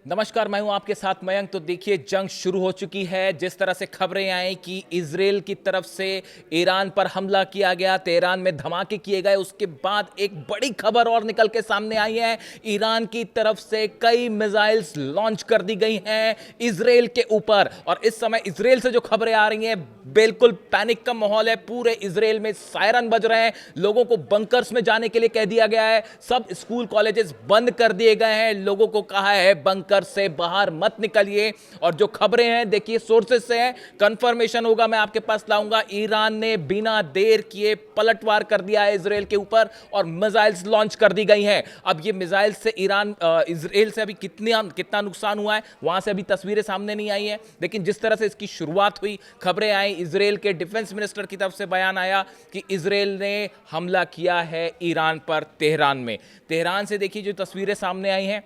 नमस्कार, मैं हूं आपके साथ मयंक। तो देखिए, जंग शुरू हो चुकी है। जिस तरह से खबरें आई कि इजराइल की तरफ से ईरान पर हमला किया गया, तेहरान में धमाके किए गए, उसके बाद एक बड़ी खबर और निकल के सामने आई है। ईरान की तरफ से कई मिसाइल्स लॉन्च कर दी गई हैं इजराइल के ऊपर। और इस समय इजराइल से जो खबरें आ रही हैं, बिल्कुल पैनिक का माहौल है। पूरे इजराइल में सायरन बज रहे हैं, लोगों को बंकर्स में जाने के लिए कह दिया गया है। सब स्कूल कॉलेजेस बंद कर दिए गए हैं। लोगों को कहा है बंकर से बाहर मत निकलिए। और जो खबरें हैं, देखिए सोर्सेस से हैं, कंफर्मेशन होगा मैं आपके पास लाऊंगा। ईरान ने बिना देर किए पलटवार कर दिया है इजराइल के ऊपर और मिसाइल्स लॉन्च कर दी गई हैं। अब ये मिसाइल से इजराइल से अभी कितना नुकसान हुआ है, वहां से अभी तस्वीरें सामने नहीं आई हैं। लेकिन जिस तरह से इसकी शुरुआत हुई, खबरें आई, इजराइल के डिफेंस मिनिस्टर की तरफ से बयान आया कि इजराइल ने हमला किया है ईरान पर तेहरान में। तेहरान से देखिए जो तस्वीरें सामने आई हैं,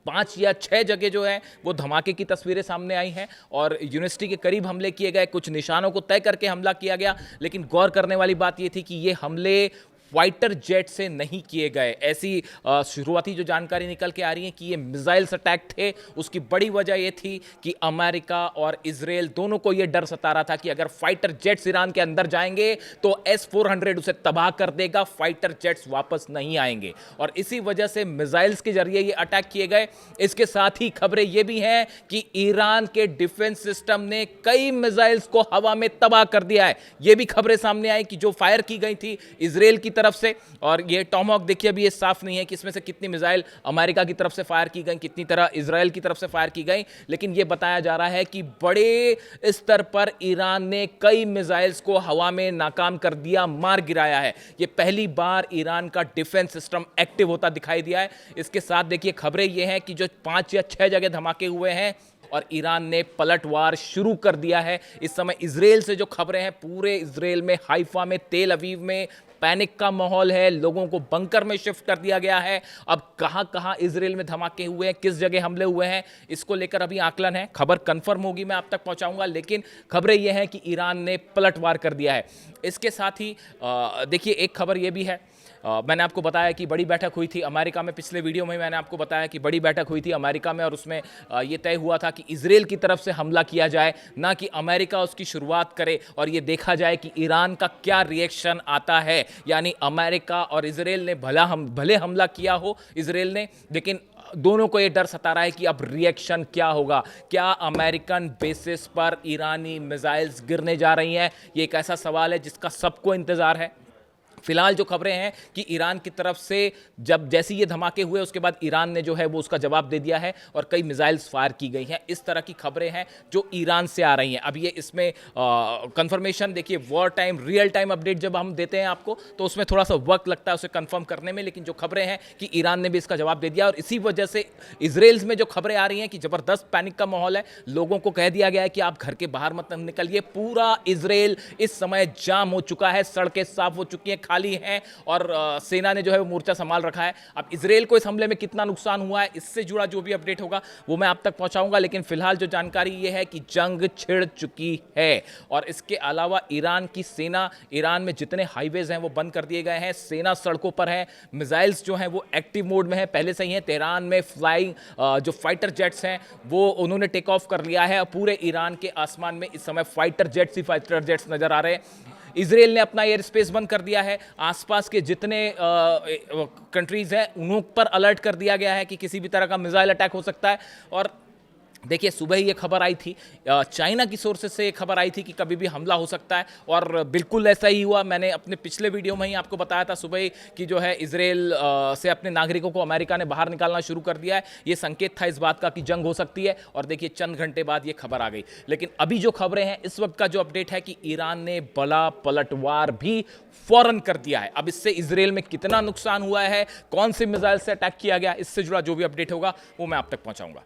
5 या 6 जगह जो है वो धमाके की तस्वीरें सामने आई हैं और यूनिवर्सिटी के करीब हमले किए गए। कुछ निशानों को तय करके हमला किया गया। लेकिन गौर करने वाली बात यह थी कि ये हमले फाइटर जेट से नहीं किए गए। ऐसी शुरुआती जो जानकारी निकल के आ रही है कि ये मिसाइल्स अटैक थे। उसकी बड़ी वजह ये थी कि अमेरिका और इजराइल दोनों को ये डर सता रहा था कि अगर फाइटर जेट्स ईरान के अंदर जाएंगे तो S-400 उसे तबाह कर देगा, फाइटर जेट्स वापस नहीं आएंगे। और इसी वजह से मिसाइल्स के जरिए ये अटैक किए गए। इसके साथ ही खबरें ये भी हैं कि ईरान के डिफेंस सिस्टम ने कई मिसाइल्स को हवा में तबाह कर दिया है। ये भी खबरें सामने आई कि जो फायर की गई थी इजराइल की तरफ से, और ये टॉमहॉक देखिए अभी ये साफ नहीं है कि इसमें से कितनी मिसाइल अमेरिका की तरफ से फायर की गई, कितनी तरह इजराइल की तरफ से फायर की गई। लेकिन ये बताया जा रहा है कि बड़े स्तर पर ईरान ने कई मिसाइल्स को हवा में नाकाम कर दिया, मार गिराया है। ये पहली बार ईरान का डिफेंस सिस्टम एक्टिव होता दिखाई दिया है। इसके साथ देखिए खबरें ये हैं कि जो 5 या 6 जगह धमाके हुए हैं और ईरान ने पलटवार शुरू कर दिया है। इस समय इजराइल से जो खबरें हैं, पूरे इजराइल में, हाइफा में, तेल अवीव में पैनिक का माहौल है। लोगों को बंकर में शिफ्ट कर दिया गया है। अब कहां इजराइल में धमाके हुए हैं, किस जगह हमले हुए हैं, इसको लेकर अभी आकलन है। खबर कंफर्म होगी, मैं आप तक पहुंचाऊंगा। लेकिन खबरें यह हैं कि ईरान ने पलटवार कर दिया है। इसके साथ ही देखिए एक खबर यह भी है, मैंने आपको बताया कि बड़ी बैठक हुई थी अमेरिका में। पिछले वीडियो में मैंने आपको बताया कि बड़ी बैठक हुई थी अमेरिका में और उसमें यह तय हुआ था कि इजराइल की तरफ से हमला किया जाए, ना कि अमेरिका उसकी शुरुआत करे और यह देखा जाए कि ईरान का क्या रिएक्शन आता है। यानी अमेरिका और इजराइल ने भले हमला किया हो इजराइल ने, लेकिन दोनों को यह डर सता रहा है कि अब रिएक्शन क्या होगा। क्या अमेरिकन बेसिस पर ईरानी मिसाइल्स गिरने जा रही हैं? ये एक ऐसा सवाल है जिसका सबको इंतजार है। फिलहाल जो खबरें हैं कि ईरान की तरफ से जब जैसे ये धमाके हुए उसके बाद ईरान ने जो है वो उसका जवाब दे दिया है और कई मिसाइल्स फायर की गई हैं। इस तरह की खबरें हैं जो ईरान से आ रही हैं। अब ये इसमें कंफर्मेशन देखिए, war time real time update जब हम देते हैं आपको तो उसमें थोड़ा सा वक्त लगता है उसे कंफर्म करने में। लेकिन जो खबरें हैं कि ईरान ने भी इसका जवाब दे दिया और इसी वजह से इजराइल में जो खबरें आ रही हैं कि ज़बरदस्त पैनिक का माहौल है। लोगों को कह दिया गया है कि आप घर के बाहर मत निकलिए। पूरा इजराइल इस समय जाम हो चुका है, सड़कें साफ हो चुकी हैं, खाली हैं और सेना ने जो है वो मोर्चा संभाल रखा है। अब इजराइल को इस हमले में कितना नुकसान हुआ है, इससे जुड़ा जो भी अपडेट होगा वो मैं आप तक पहुंचाऊंगा। लेकिन फिलहाल जो जानकारी ये है कि जंग छिड़ चुकी है और इसके अलावा ईरान की सेना, ईरान में जितने हाईवेज हैं वो बंद कर दिए गए हैं। सेना सड़कों पर है, मिसाइल्स जो हैं वो एक्टिव मोड में है, पहले से ही हैं। तेहरान में फ्लाइंग जो फाइटर जेट्स हैं वो उन्होंने टेक ऑफ कर लिया है। पूरे ईरान के आसमान में इस समय फाइटर जेट्स नजर आ रहे हैं। इजराइल ने अपना एयर स्पेस बंद कर दिया है। आसपास के जितने कंट्रीज हैं उन पर अलर्ट कर दिया गया है कि किसी भी तरह का मिसाइल अटैक हो सकता है। और देखिए सुबह ही ये खबर आई थी, चाइना की सोर्सेज से ये खबर आई थी कि कभी भी हमला हो सकता है और बिल्कुल ऐसा ही हुआ। मैंने अपने पिछले वीडियो में ही आपको बताया था सुबह ही कि जो है इजराइल से अपने नागरिकों को अमेरिका ने बाहर निकालना शुरू कर दिया है। ये संकेत था इस बात का कि जंग हो सकती है और देखिए चंद घंटे बाद ये खबर आ गई। लेकिन अभी जो खबरें हैं, इस वक्त का जो अपडेट है कि ईरान ने बड़ा पलटवार भी फौरन कर दिया है। अब इससे इजराइल में कितना नुकसान हुआ है, कौन से मिसाइल से अटैक किया गया, इससे जुड़ा जो भी अपडेट होगा वो मैं आप तक पहुंचाऊंगा।